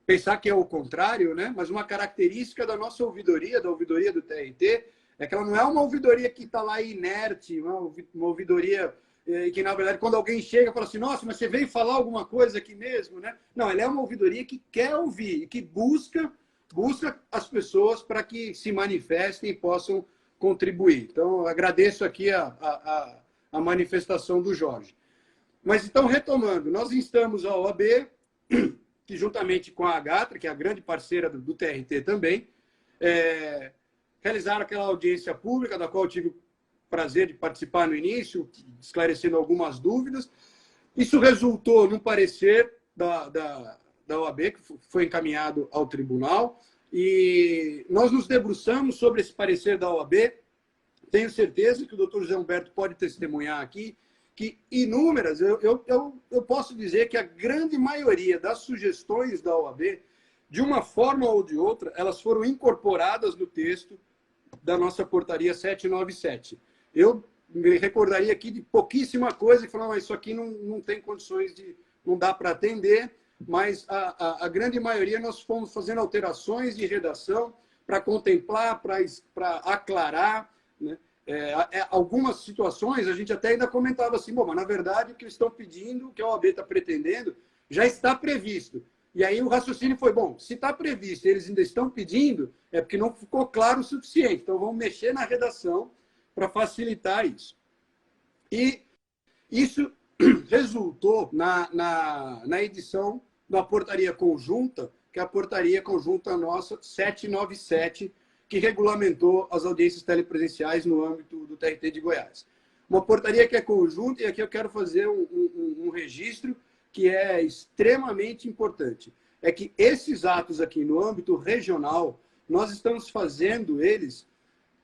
pensar que é o contrário, né? Mas uma característica da nossa ouvidoria, da ouvidoria do TRT, é que ela não é uma ouvidoria que está lá inerte, uma ouvidoria que, na verdade, quando alguém chega e fala assim, nossa, mas você veio falar alguma coisa aqui mesmo, né? Não, ela é uma ouvidoria que quer ouvir e que busca as pessoas para que se manifestem e possam contribuir. Então, agradeço aqui a manifestação do Jorge. Mas, então, retomando, nós instamos a OAB, que juntamente com a Agatra, que é a grande parceira do TRT também, realizaram aquela audiência pública, da qual eu tive o prazer de participar no início, esclarecendo algumas dúvidas. Isso resultou num parecer da OAB, que foi encaminhado ao tribunal, e nós nos debruçamos sobre esse parecer da OAB. Tenho certeza que o doutor José Humberto pode testemunhar aqui, que inúmeras, eu posso dizer que a grande maioria das sugestões da OAB, de uma forma ou de outra, elas foram incorporadas no texto da nossa portaria 797. Eu me recordaria aqui de pouquíssima coisa, que falava, isso aqui não tem condições não dá para atender, mas a grande maioria nós fomos fazendo alterações de redação para contemplar, para aclarar, né? Algumas situações a gente até ainda comentava assim, bom, mas na verdade o que eles estão pedindo, o que a OAB está pretendendo, já está previsto. E aí o raciocínio foi, bom, se está previsto e eles ainda estão pedindo, é porque não ficou claro o suficiente. Então vamos mexer na redação para facilitar isso. E isso resultou na edição da portaria conjunta, que é a portaria conjunta nossa 797, que regulamentou as audiências telepresenciais no âmbito do TRT de Goiás. Uma portaria que é conjunta, e aqui eu quero fazer um registro que é extremamente importante. É que esses atos aqui no âmbito regional, nós estamos fazendo eles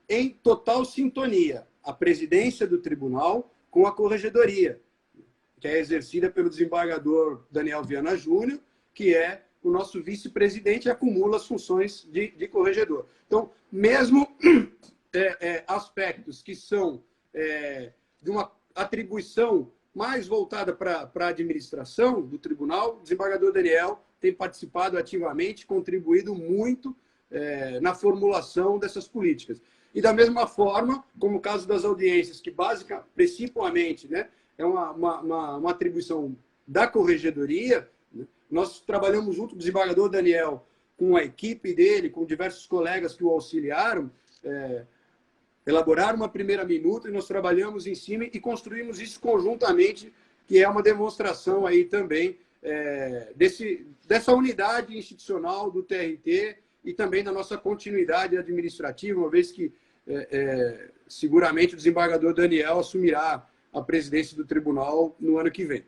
em total sintonia. A presidência do tribunal com a corregedoria, que é exercida pelo desembargador Daniel Viana Júnior, que é o nosso vice-presidente, acumula as funções de corregedor. Então, mesmo aspectos que são de uma atribuição mais voltada para a administração do tribunal, o desembargador Daniel tem participado ativamente, contribuído muito na formulação dessas políticas. E da mesma forma, como o caso das audiências, que basicamente, principalmente, né, é uma atribuição da corregedoria, né, nós trabalhamos junto com o desembargador Daniel, com a equipe dele, com diversos colegas que o auxiliaram, elaborar uma primeira minuta e nós trabalhamos em cima e construímos isso conjuntamente, que é uma demonstração aí também dessa unidade institucional do TRT e também da nossa continuidade administrativa, uma vez que seguramente o desembargador Daniel assumirá a presidência do tribunal no ano que vem.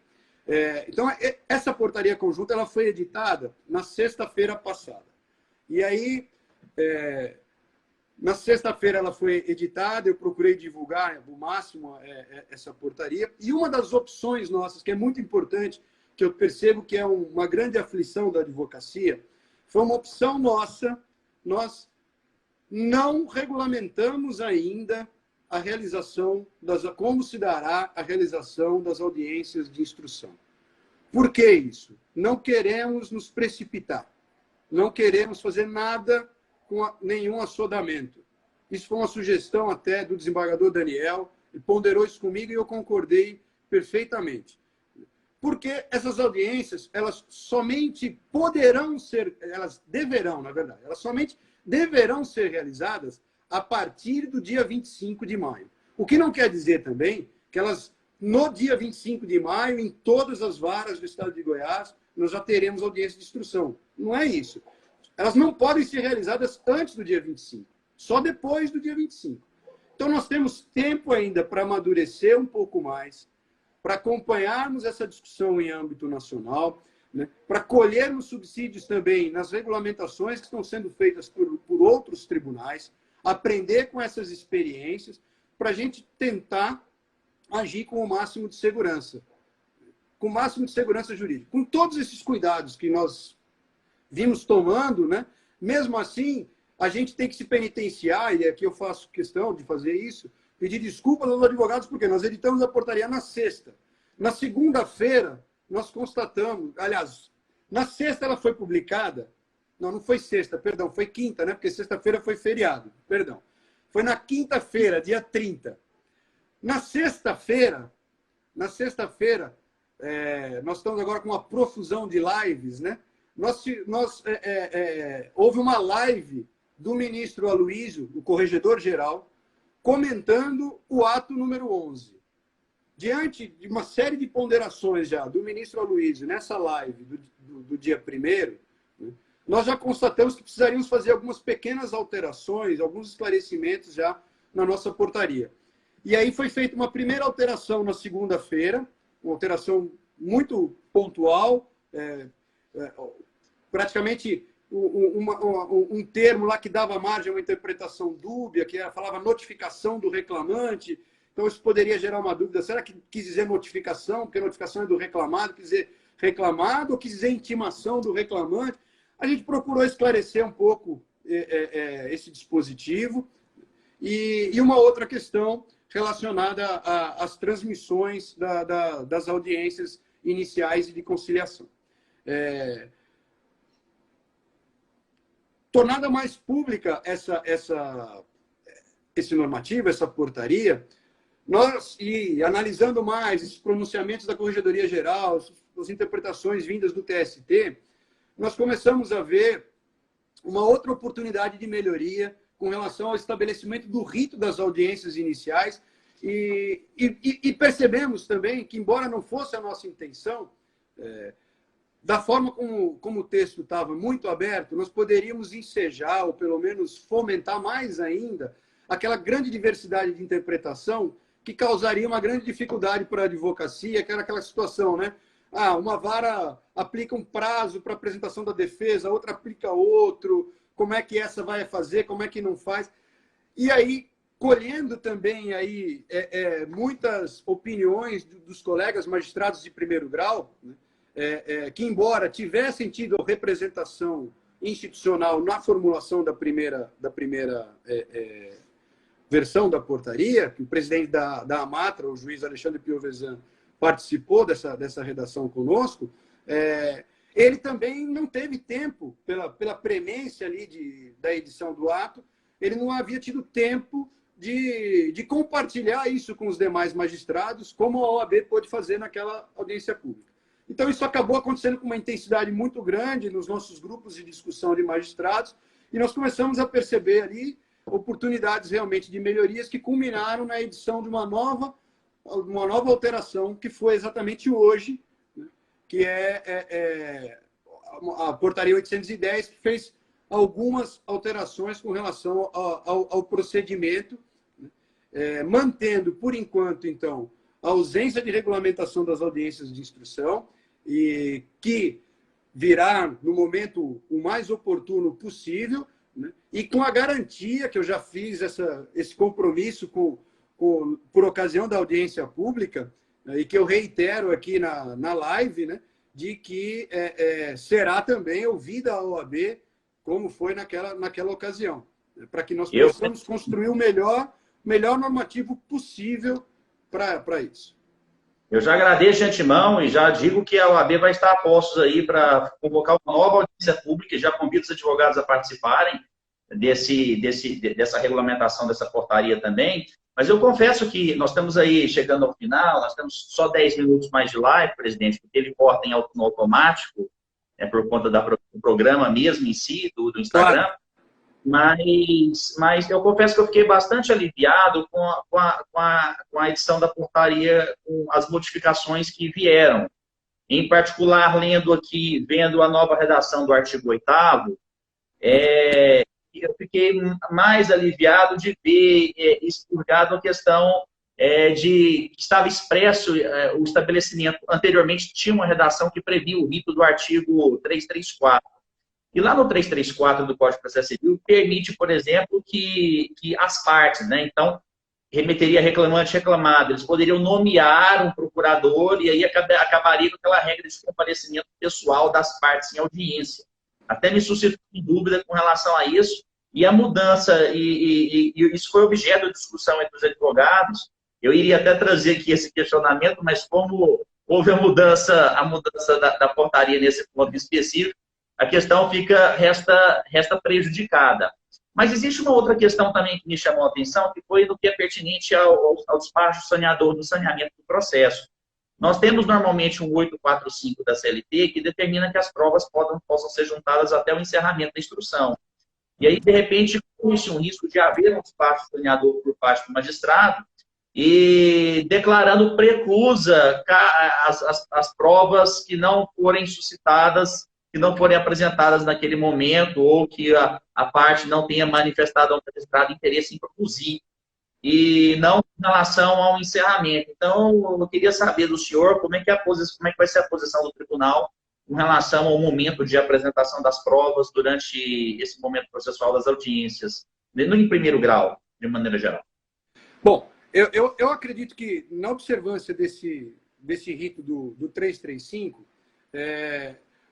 Então, essa portaria conjunta ela foi editada na sexta-feira passada. E aí, na sexta-feira ela foi editada, eu procurei divulgar o máximo essa portaria. E uma das opções nossas, que é muito importante, que eu percebo que é uma grande aflição da advocacia, foi uma opção nossa. Nós não regulamentamos ainda a realização como se dará a realização das audiências de instrução. Por que isso? Não queremos nos precipitar. Não queremos fazer nada com nenhum assodamento. Isso foi uma sugestão até do desembargador Daniel, ele ponderou isso comigo e eu concordei perfeitamente. Porque essas audiências, elas somente poderão ser, elas deverão, na verdade, elas somente deverão ser realizadas a partir do dia 25 de maio. O que não quer dizer também que elas, no dia 25 de maio, em todas as varas do estado de Goiás, nós já teremos audiência de instrução. Não é isso. Elas não podem ser realizadas antes do dia 25, só depois do dia 25. Então, nós temos tempo ainda para amadurecer um pouco mais, para acompanharmos essa discussão em âmbito nacional, né, para colhermos subsídios também nas regulamentações que estão sendo feitas por outros tribunais, aprender com essas experiências, para a gente tentar agir com o máximo de segurança. Com o máximo de segurança jurídica. Com todos esses cuidados que nós vimos tomando, né, mesmo assim, a gente tem que se penitenciar, e aqui eu faço questão de fazer isso, pedir desculpas aos advogados, porque nós editamos a portaria na sexta. Na segunda-feira, nós constatamos, aliás, na sexta ela foi publicada, não foi sexta, perdão, foi quinta, né? Porque sexta-feira foi feriado, perdão. Foi na quinta-feira, dia 30. Na sexta-feira, nós estamos agora com uma profusão de lives, né? Houve uma live do ministro Aloysio, o corregedor-geral, comentando o ato número 11. Diante de uma série de ponderações já do ministro Aloysio nessa live do dia 1º, né, nós já constatamos que precisaríamos fazer algumas pequenas alterações, alguns esclarecimentos já na nossa portaria. E aí foi feita uma primeira alteração na segunda-feira, uma alteração muito pontual, praticamente um termo lá que dava margem a uma interpretação dúbia, que falava notificação do reclamante. Então, isso poderia gerar uma dúvida. Será que quis dizer notificação? Porque notificação é do reclamado, quis dizer reclamado, ou quis dizer intimação do reclamante? A gente procurou esclarecer um pouco esse dispositivo. E uma outra questão relacionada às transmissões das audiências iniciais e de conciliação. Tornada mais pública esse normativo, essa portaria, nós, e analisando mais esses pronunciamentos da Corregedoria Geral, as interpretações vindas do TST, nós começamos a ver uma outra oportunidade de melhoria com relação ao estabelecimento do rito das audiências iniciais e percebemos também que, embora não fosse a nossa intenção, da forma como o texto estava muito aberto, nós poderíamos ensejar, ou pelo menos fomentar mais ainda, aquela grande diversidade de interpretação que causaria uma grande dificuldade para a advocacia, que era aquela situação, né? Uma vara aplica um prazo para apresentação da defesa, a outra aplica outro, como é que essa vai fazer, como é que não faz. E aí, colhendo também aí, muitas opiniões dos colegas magistrados de primeiro grau, né? Que, embora tivessem tido representação institucional na formulação da primeira versão da portaria, que o presidente da Amatra, o juiz Alexandre Piovesan, participou dessa redação conosco, ele também não teve tempo, pela premência ali da edição do ato, ele não havia tido tempo de compartilhar isso com os demais magistrados, como a OAB pôde fazer naquela audiência pública. Então, isso acabou acontecendo com uma intensidade muito grande nos nossos grupos de discussão de magistrados, e nós começamos a perceber ali oportunidades realmente de melhorias que culminaram na edição de uma nova alteração, que foi exatamente hoje, né, que a Portaria 810, que fez algumas alterações com relação ao procedimento, né, mantendo, por enquanto, então, a ausência de regulamentação das audiências de instrução, e que virá no momento o mais oportuno possível, né, e com a garantia que eu já fiz esse compromisso por ocasião da audiência pública, né, e que eu reitero aqui na live, né, de que será também ouvida a OAB, como foi naquela ocasião, né, para que nós possamos construir o melhor normativo possível para isso. Eu já agradeço de antemão e já digo que a OAB vai estar a postos aí para convocar uma nova audiência pública, e já convido os advogados a participarem dessa regulamentação, dessa portaria também. Mas eu confesso que nós estamos aí chegando ao final, nós temos só 10 minutos mais de live, presidente, porque ele corta no automático, por conta do programa mesmo em si, do Instagram. Claro. Mas eu confesso que eu fiquei bastante aliviado com a edição da portaria, com as modificações que vieram. Em particular, vendo a nova redação do artigo 8º, eu fiquei mais aliviado de ver expurgado a questão de que estava expresso o estabelecimento. Anteriormente, tinha uma redação que previa o rito do artigo 334. E lá no 334 do Código de Processo Civil permite, por exemplo, que as partes, né, então, remeteria reclamante e reclamado, eles poderiam nomear um procurador e aí acabaria com aquela regra de comparecimento pessoal das partes em audiência. Até me suscitou dúvida com relação a isso, e a mudança, e isso foi objeto de discussão entre os advogados. Eu iria até trazer aqui esse questionamento, mas como houve a mudança da portaria nesse ponto específico, a questão resta prejudicada. Mas existe uma outra questão também que me chamou a atenção, que foi no que é pertinente ao despacho saneador do saneamento do processo. Nós temos normalmente um 845 da CLT que determina que as provas possam ser juntadas até o encerramento da instrução. E aí, de repente, corre-se um risco de haver um despacho saneador por parte do magistrado e declarando preclusa as provas que não forem suscitadas, que não forem apresentadas naquele momento, ou que a parte não tenha manifestado ao magistrado interesse em produzir, e não em relação ao encerramento. Então, eu queria saber do senhor como é que vai ser a posição do tribunal em relação ao momento de apresentação das provas durante esse momento processual das audiências, em primeiro grau, de maneira geral. Bom, eu acredito que, na observância desse rito do 335,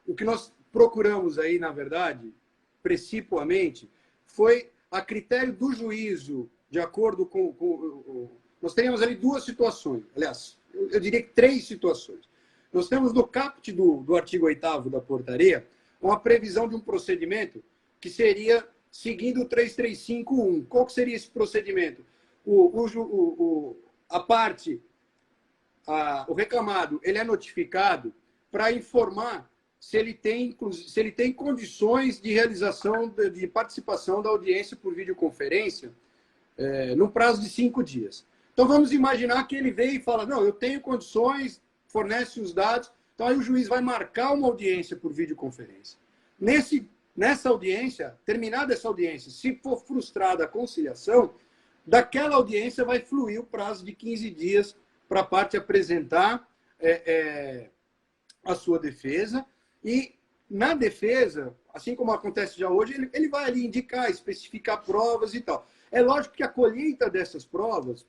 o que nós procuramos aí, na verdade, precipuamente, foi a critério do juízo, de acordo com nós teríamos ali duas situações, aliás, eu diria que 3 situações. Nós temos no caput do artigo 8º da portaria uma previsão de um procedimento que seria seguindo o 335.1. Qual que seria esse procedimento? O reclamado, ele é notificado para informar se ele tem condições de realização, de participação da audiência por videoconferência no prazo de 5 dias. Então, vamos imaginar que ele veio e fala, não, eu tenho condições, fornece os dados, então aí o juiz vai marcar uma audiência por videoconferência. Nessa audiência, terminada essa audiência, se for frustrada a conciliação, daquela audiência vai fluir o prazo de 15 dias para a parte apresentar a sua defesa. E na defesa, assim como acontece já hoje, ele vai ali indicar, especificar provas e tal. É lógico que a colheita dessas provas,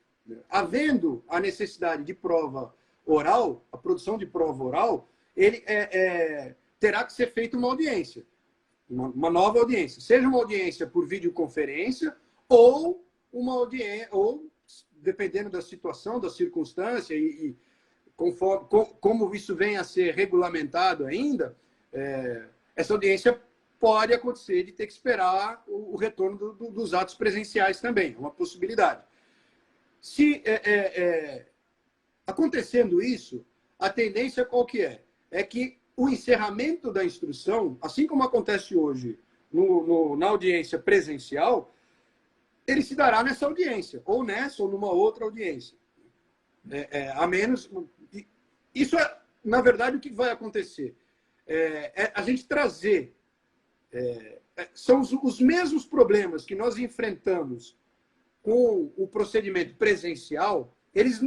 havendo a necessidade de prova oral, a produção de prova oral, ele terá que ser feita uma audiência, uma nova audiência. Seja uma audiência por videoconferência ou uma audiência, ou dependendo da situação, da circunstância, e como isso vem a ser regulamentado ainda, essa audiência pode acontecer de ter que esperar o retorno dos atos presenciais também, é uma possibilidade. Se acontecendo isso, a tendência qual que é? É que o encerramento da instrução, assim como acontece hoje na audiência presencial, ele se dará nessa audiência, ou nessa ou numa outra audiência. A menos... Isso na verdade, o que vai acontecer? A gente trazer... são os mesmos problemas que nós enfrentamos com o procedimento presencial, eles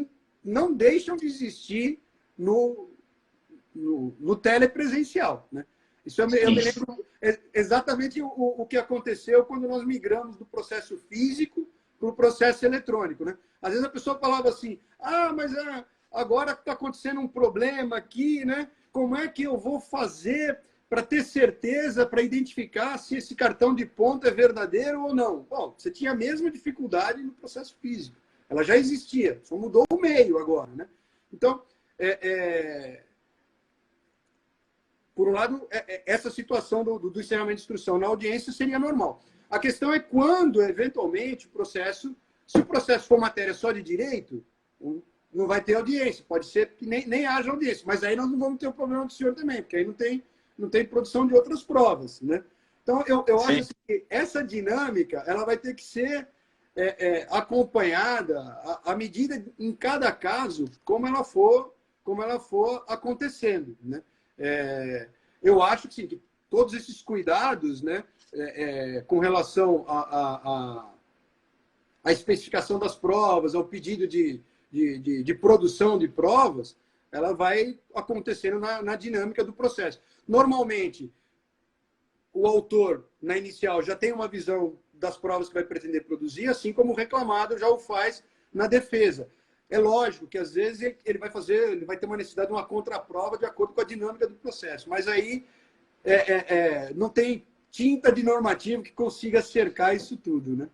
não deixam de existir no telepresencial, né? Eu me lembro exatamente o que aconteceu quando nós migramos do processo físico para o processo eletrônico, né? Às vezes a pessoa falava assim, mas agora está acontecendo um problema aqui, né? Como é que eu vou fazer para ter certeza, para identificar se esse cartão de ponto é verdadeiro ou não? Bom, você tinha a mesma dificuldade no processo físico. Ela já existia, só mudou o meio agora, né? Então, por um lado, essa situação do encerramento de instrução na audiência seria normal. A questão é quando, eventualmente, se o processo for matéria só de direito, não vai ter audiência. Pode ser que nem haja audiência, mas aí nós não vamos ter o problema do senhor também, porque aí não tem produção de outras provas, né? Então, eu acho assim, que essa dinâmica ela vai ter que ser acompanhada à medida, em cada caso, como ela for acontecendo, né? Eu acho que, sim, que todos esses cuidados, né, com relação à especificação das provas, ao pedido de produção de provas, ela vai acontecendo na dinâmica do processo. Normalmente, o autor, na inicial, já tem uma visão das provas que vai pretender produzir, assim como o reclamado já o faz na defesa. É lógico que, às vezes, ele vai ter uma necessidade de uma contraprova de acordo com a dinâmica do processo. Mas aí não tem tinta de normativo que consiga cercar isso tudo, né?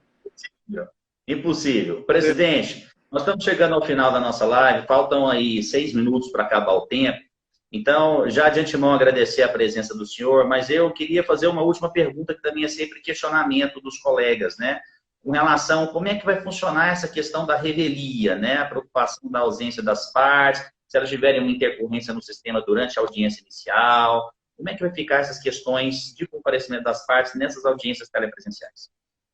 Impossível. Presidente, nós estamos chegando ao final da nossa live, faltam aí 6 minutos para acabar o tempo. Então, já de antemão agradecer a presença do senhor, mas eu queria fazer uma última pergunta, que também é sempre questionamento dos colegas, né? Com relação a como é que vai funcionar essa questão da revelia, né? A preocupação da ausência das partes, se elas tiverem uma intercorrência no sistema durante a audiência inicial, como é que vai ficar essas questões de comparecimento das partes nessas audiências telepresenciais?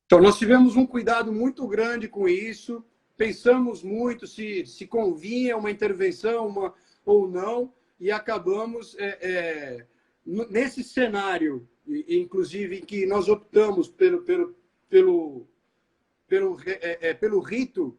Então, nós tivemos um cuidado muito grande com isso, pensamos muito se convinha uma intervenção ou não, e acabamos, nesse cenário, inclusive, em que nós optamos pelo rito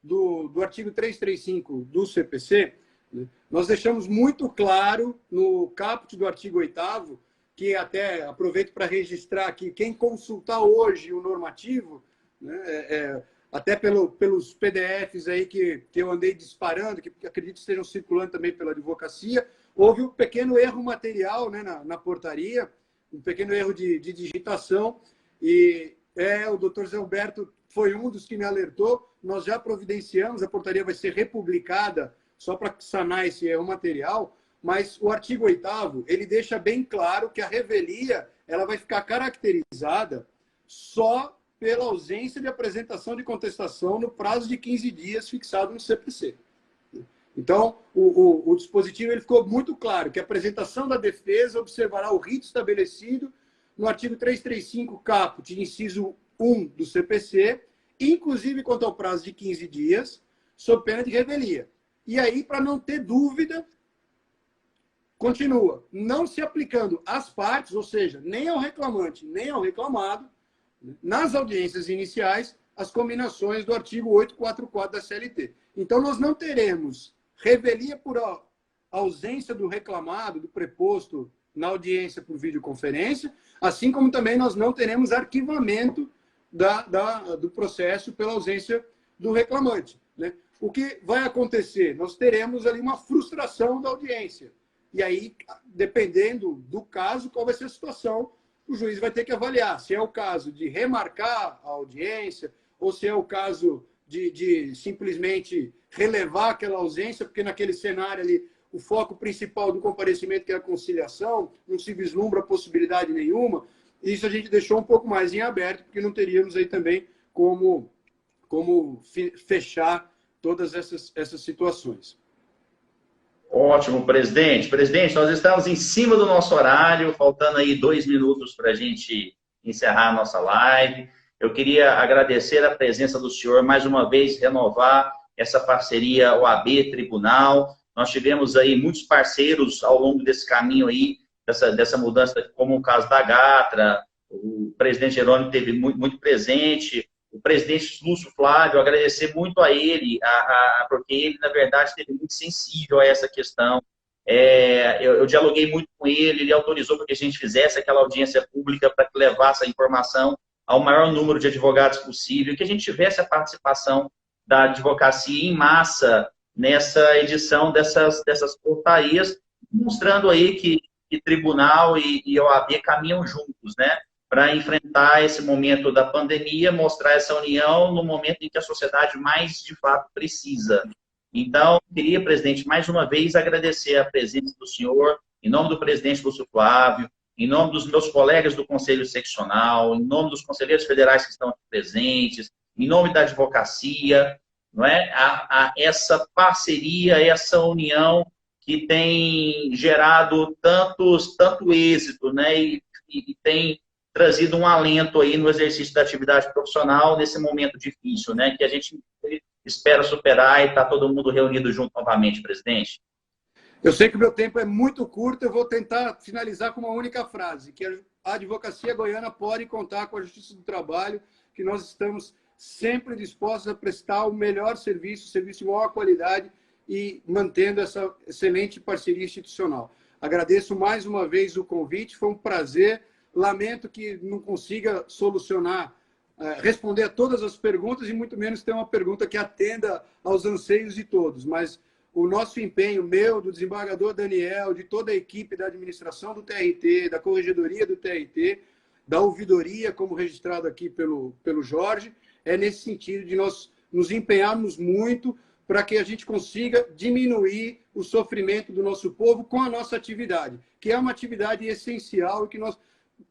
do artigo 335 do CPC, né, nós deixamos muito claro no caput do artigo 8º, que até aproveito para registrar aqui, quem consultar hoje o normativo, né, até pelos PDFs aí que eu andei disparando, que acredito que estejam circulando também pela advocacia, houve um pequeno erro material, né, na portaria, um pequeno erro de digitação, e o doutor Zé Alberto foi um dos que me alertou. Nós já providenciamos, a portaria vai ser republicada só para sanar esse erro material, mas o artigo 8º, ele deixa bem claro que a revelia ela vai ficar caracterizada só pela ausência de apresentação de contestação no prazo de 15 dias fixado no CPC. Então, o dispositivo ele ficou muito claro que a apresentação da defesa observará o rito estabelecido no artigo 335, caput, inciso 1 do CPC, inclusive quanto ao prazo de 15 dias, sob pena de revelia. E aí, para não ter dúvida, continua, não se aplicando às partes, ou seja, nem ao reclamante, nem ao reclamado, nas audiências iniciais, as combinações do artigo 844 da CLT. Então, nós não teremos revelia por ausência do reclamado, do preposto na audiência por videoconferência, assim como também nós não teremos arquivamento do processo pela ausência do reclamante, né? O que vai acontecer? Nós teremos ali uma frustração da audiência. E aí, dependendo do caso, qual vai ser a situação, o juiz vai ter que avaliar se é o caso de remarcar a audiência ou se é o caso de simplesmente relevar aquela ausência, porque naquele cenário ali, o foco principal do comparecimento, que é a conciliação, não se vislumbra possibilidade nenhuma. Isso a gente deixou um pouco mais em aberto, porque não teríamos aí também como fechar todas essas situações. Ótimo, presidente. Presidente, nós estamos em cima do nosso horário, faltando aí 2 minutos para a gente encerrar a nossa live. Eu queria agradecer a presença do senhor, mais uma vez, renovar essa parceria OAB-Tribunal. Nós tivemos aí muitos parceiros ao longo desse caminho aí, dessa mudança, como o caso da Gatra, o presidente Jerônimo esteve muito presente, o presidente Lúcio Flávio, agradecer muito a ele, porque ele, na verdade, esteve muito sensível a essa questão. Eu dialoguei muito com ele autorizou para que a gente fizesse aquela audiência pública para que levasse a informação ao maior número de advogados possível, que a gente tivesse a participação da advocacia em massa nessa edição dessas portarias, mostrando aí que tribunal e OAB caminham juntos, né? Para enfrentar esse momento da pandemia, mostrar essa união no momento em que a sociedade mais, de fato, precisa. Então, queria, presidente, mais uma vez agradecer a presença do senhor, em nome do presidente Lúcio Flávio, em nome dos meus colegas do Conselho Seccional, em nome dos conselheiros federais que estão aqui presentes, em nome da advocacia, não é? Essa parceria, essa união que tem gerado tanto êxito, né? E tem trazido um alento aí no exercício da atividade profissional nesse momento difícil, né? Que a gente espera superar e está todo mundo reunido junto novamente, presidente. Eu sei que o meu tempo é muito curto, eu vou tentar finalizar com uma única frase, que a advocacia goiana pode contar com a Justiça do Trabalho, que nós estamos sempre dispostos a prestar o melhor serviço de maior qualidade e mantendo essa excelente parceria institucional. Agradeço mais uma vez o convite, foi um prazer. Lamento que não consiga solucionar, responder a todas as perguntas e muito menos ter uma pergunta que atenda aos anseios de todos. Mas o nosso empenho, meu, do desembargador Daniel, de toda a equipe da administração do TRT, da corregedoria do TRT, da ouvidoria, como registrado aqui pelo Jorge, é nesse sentido de nós nos empenharmos muito para que a gente consiga diminuir o sofrimento do nosso povo com a nossa atividade, que é uma atividade essencial e que nós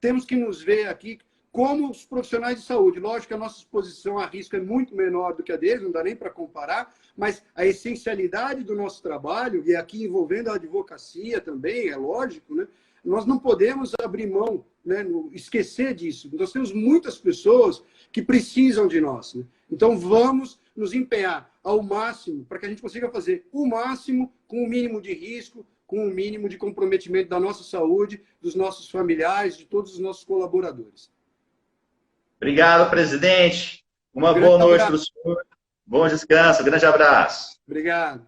temos que nos ver aqui como os profissionais de saúde. Lógico que a nossa exposição a risco é muito menor do que a deles, não dá nem para comparar, mas a essencialidade do nosso trabalho, e aqui envolvendo a advocacia também, é lógico, né? Nós não podemos abrir mão, né? Esquecer disso. Nós temos muitas pessoas que precisam de nós, né? Então vamos nos empenhar ao máximo para que a gente consiga fazer o máximo com o mínimo de risco, com o mínimo de comprometimento da nossa saúde, dos nossos familiares, de todos os nossos colaboradores. Obrigado, presidente. Uma boa noite para o senhor. Bom descanso. Grande abraço. Obrigado.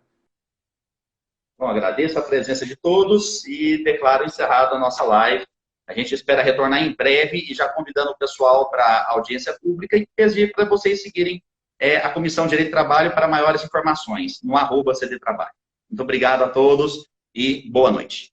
Bom, agradeço a presença de todos e declaro encerrada a nossa live. A gente espera retornar em breve e já convidando o pessoal para a audiência pública e pedir para vocês seguirem a Comissão de Direito do Trabalho para maiores informações no @CDTrabalho. Muito obrigado a todos e boa noite.